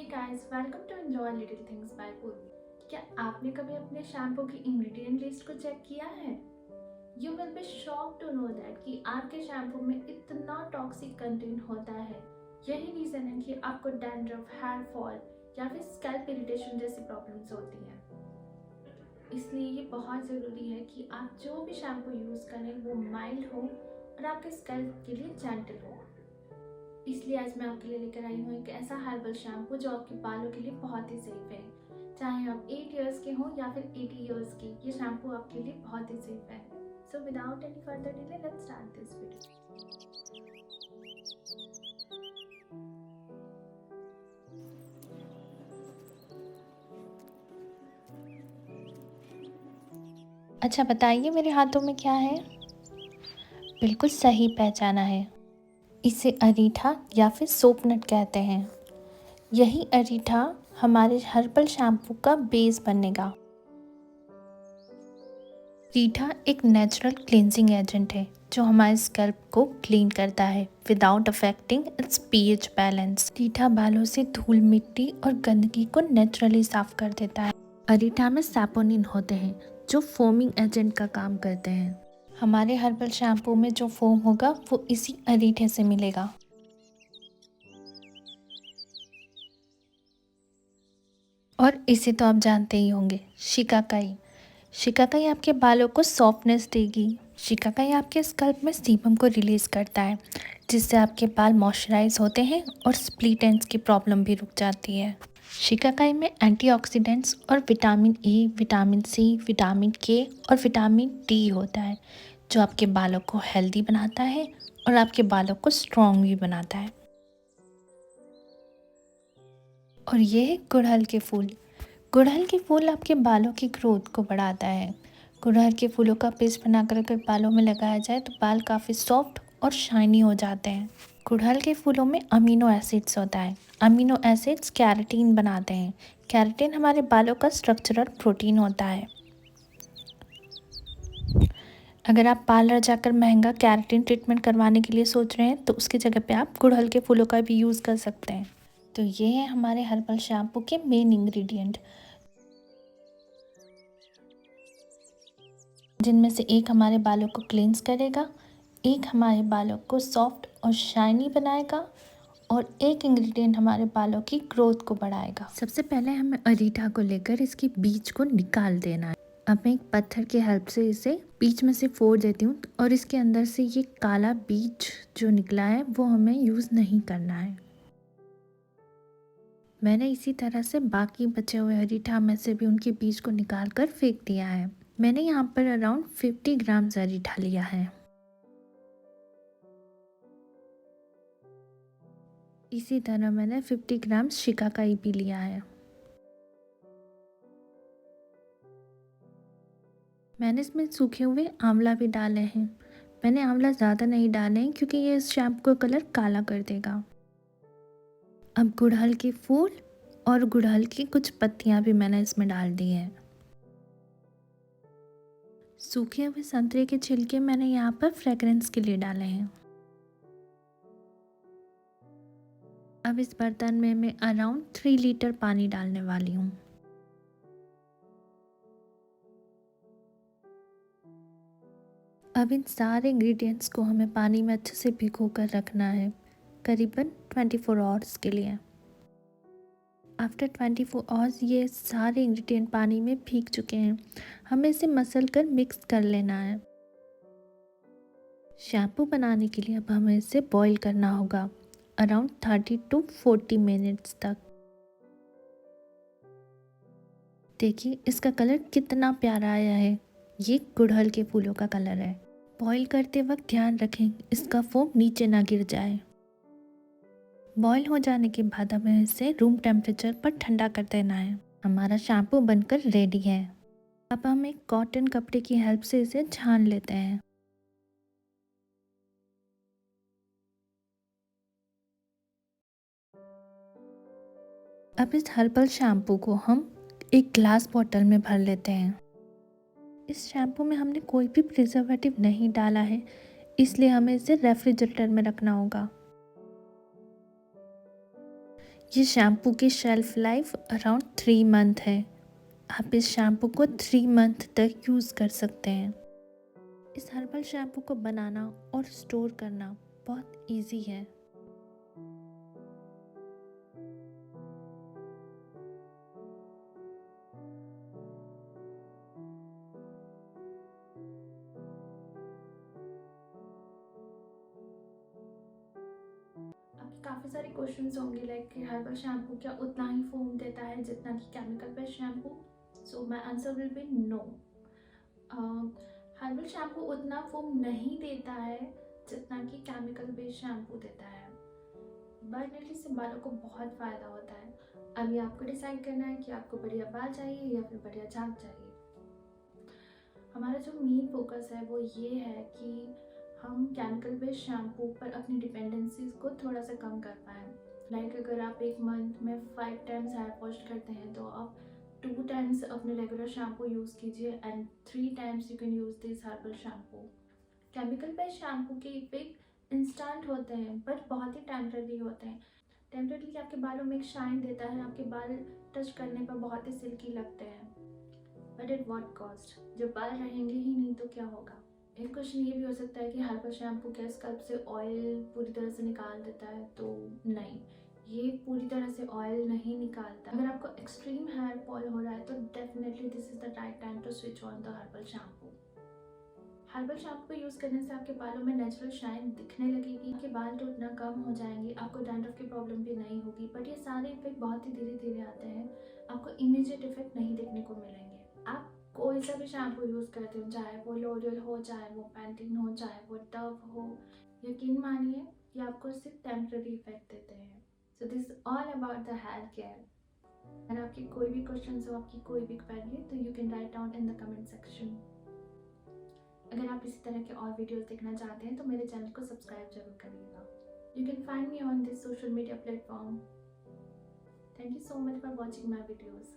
Hey guys, welcome to enjoy little things by Purvi. क्या आपने कभी अपने शैम्पू की इंग्रेडिएंट लिस्ट को चेक किया है? You will be shocked to know that कि आपके शैम्पू में इतना टॉक्सिक कंटेंट होता है। यही रीजन है कि आपको डैंड्रफ, हेयर फॉल या फिर स्कैल्प इरिटेशन जैसी प्रॉब्लम्स होती हैं। इसलिए ये बहुत ज़रूरी है कि आप जो भी शैम्पू यूज़ करें वो माइल्ड हो और आपके स्कैल्प के लिए जेंटल हो। इसलिए आज मैं आपके लिए लेकर आई हूँ एक ऐसा हर्बल शैम्पू जो आपके बालों के लिए बहुत ही सेफ है। चाहे आप 8 इयर्स के हों या फिर 80 इयर्स के, ये शैम्पू आपके लिए बहुत ही सेफ है। So without any further delay let's start this video. अच्छा बताइए मेरे हाथों में क्या है? बिल्कुल सही पहचाना है। इसे अरीठा या फिर सोपनट कहते हैं। यही अरीठा हमारे हर्बल शैम्पू का बेस बनेगा। अरीठा एक नेचुरल क्लींजिंग एजेंट है जो हमारे स्कैल्प को क्लीन करता है without affecting its pH balance. अरीठा बालों से धूल, मिट्टी और गंदगी को नेचुरली साफ कर देता है। अरीठा में सैपोनिन होते हैं जो फोमिंग एजेंट का काम करते हैं। हमारे हर्बल शैम्पू में जो फोम होगा वो इसी अरीठे से मिलेगा। और इसे तो आप जानते ही होंगे, शिकाकाई। शिकाकाई आपके बालों को सॉफ्टनेस देगी। शिकाकाई आपके स्कल्प में सीबम को रिलीज करता है जिससे आपके बाल मॉइस्चराइज होते हैं और स्प्लिट एंड्स की प्रॉब्लम भी रुक जाती है। शिकाकाई में एंटीऑक्सीडेंट्स और vitamin E, vitamin C, vitamin K और विटामिन डी होता है जो आपके बालों को हेल्दी बनाता है और आपके बालों को स्ट्रॉन्ग भी बनाता है। और ये है गुड़हल के फूल। गुड़हल के फूल आपके बालों की ग्रोथ को बढ़ाता है। गुड़हल के फूलों का पेस्ट बनाकर अगर बालों में लगाया जाए तो बाल काफ़ी सॉफ्ट और शाइनी हो जाते हैं। गुड़हल के फूलों में अमीनो एसिड्स होता है। अमीनो एसिड्स कैराटीन बनाते हैं। कैराटीन हमारे बालों का स्ट्रक्चरल प्रोटीन होता है। अगर आप पार्लर जाकर महंगा कैराटीन ट्रीटमेंट करवाने के लिए सोच रहे हैं तो उसकी जगह पे आप गुड़हल के फूलों का भी यूज़ कर सकते हैं। तो ये है हमारे हर्बल शैम्पू के मेन इंग्रेडिएंट, जिनमें से एक हमारे बालों को क्लींस करेगा, एक हमारे बालों को सॉफ्ट और शाइनी बनाएगा और एक इंग्रेडिएंट हमारे बालों की ग्रोथ को बढ़ाएगा। सबसे पहले हमें अरीठा को लेकर इसकी बीज को निकाल देना है। अब मैं एक पत्थर की हेल्प से इसे बीच में से फोड़ देती हूँ और इसके अंदर से ये काला बीज जो निकला है वो हमें यूज़ नहीं करना है। मैंने इसी तरह से बाकी बचे हुए अरीठा में से भी उनके बीज को निकाल कर फेंक दिया है। मैंने यहाँ पर अराउंड 50 ग्राम अरीठा लिया है। इसी तरह मैंने 50 ग्राम शिकाकाई भी लिया है। मैंने इसमें सूखे हुए आंवला भी डाले हैं। मैंने आंवला ज़्यादा नहीं डाले हैं क्योंकि ये इस शैम्पू का कलर काला कर देगा। अब गुड़हल के फूल और गुड़हल की कुछ पत्तियां भी मैंने इसमें डाल दी हैं। सूखे हुए संतरे के छिलके मैंने यहाँ पर फ्रेग्रेंस के लिए डाले हैं। अब इस बर्तन में मैं अराउंड 3 लीटर पानी डालने वाली हूँ। अब इन सारे इंग्रेडिएंट्स को हमें पानी में अच्छे से भिगो कर रखना है, करीबन 24 आवर्स के लिए। आफ्टर 24 आवर्स ये सारे इंग्रेडिएंट पानी में भीग चुके हैं। हमें इसे मसल कर मिक्स कर लेना है। शैम्पू बनाने के लिए अब हमें इसे बॉईल करना होगा अराउंड 30 टू 40 मिनट्स तक। देखिए इसका कलर कितना प्यारा आया है। ये गुड़हल के फूलों का कलर है। बॉईल करते वक्त ध्यान रखें इसका फोम नीचे ना गिर जाए। बॉईल हो जाने के बाद हमें इसे रूम टेम्परेचर पर ठंडा कर देना है। हमारा शैम्पू बनकर रेडी है। अब हम एक कॉटन कपड़े की हेल्प से इसे छान लेते हैं। अब इस हर्बल शैम्पू को हम एक ग्लास बॉटल में भर लेते हैं। इस शैम्पू में हमने कोई भी प्रिजर्वेटिव नहीं डाला है, इसलिए हमें इसे रेफ्रिजरेटर में रखना होगा। ये शैम्पू की शेल्फ़ लाइफ अराउंड 3 मंथ है। आप इस शैम्पू को 3 मंथ तक यूज़ कर सकते हैं। इस हर्बल शैम्पू को बनाना और स्टोर करना बहुत ईज़ी है। आपके काफ़ी सारे क्वेश्चंस होंगे लाइक कि हर्बल शैम्पू क्या उतना ही फोम देता है जितना कि chemical based shampoo? So my answer will be no. Herbal shampoo उतना फोम नहीं देता है जितना कि केमिकल बेस्ड शैम्पू देता है, बट इससे बालों को बहुत फ़ायदा होता है। अभी आपको डिसाइड करना है कि आपको बढ़िया बाल चाहिए या फिर बढ़िया झाग चाहिए। हमारा जो मेन फोकस है वो ये है कि हम केमिकल बेस्ड शैम्पू पर अपनी डिपेंडेंसीज को थोड़ा सा कम कर पाएँ। लाइक अगर आप एक मंथ में 5 टाइम्स हेयर वॉश करते हैं तो आप 2 टाइम्स अपने रेगुलर शैम्पू यूज़ कीजिए and 3 times you can use this herbal shampoo. Chemical based shampoo के इफेक्ट इंस्टेंट होते हैं बट बहुत ही टेम्पररी होते हैं। टेम्पररी आपके बालों में एक शाइन देता है, आपके बाल टच करने पर बहुत ही सिल्की लगते हैं, बट एट व्हाट कॉस्ट? जब बाल रहेंगे ही नहीं तो क्या होगा? एक क्वेश्चन ये भी हो सकता है कि हर्बल शैम्पू क्या स्कल्प से ऑयल पूरी तरह से निकाल देता है? तो नहीं, ये पूरी तरह से ऑयल नहीं निकालता। अगर आपको एक्सट्रीम हेयर फॉल हो रहा है तो definitely this is the right time to switch on the herbal shampoo. Herbal shampoo को यूज़ करने से आपके बालों में नेचुरल शाइन दिखने लगेगी, आपके बाल टूटना कम हो जाएंगे, आपको डैंड्रफ की प्रॉब्लम भी नहीं होगी, बट ये सारे इफेक्ट बहुत ही धीरे धीरे आते हैं, आपको इमीडिएट इफेक्ट नहीं देखने को मिलेंगे। आप कोई सा भी शैम्पू यूज़ करते हो, चाहे वो लॉरियल हो, चाहे वो पैंटीन हो, चाहे वो डव हो, यकीन मानिए ये आपको सिर्फ टेम्पररी इफेक्ट देते हैं। So this all about the hair care. अगर आपकी कोई भी क्वेश्चन हो, आपकी कोई भी क्वेरी है तो you can write down in the comment section. अगर आप इसी तरह के और वीडियोस देखना चाहते हैं तो मेरे चैनल को सब्सक्राइब जरूर करिएगा। You can find me on this social media platform. Thank you so much for watching my videos.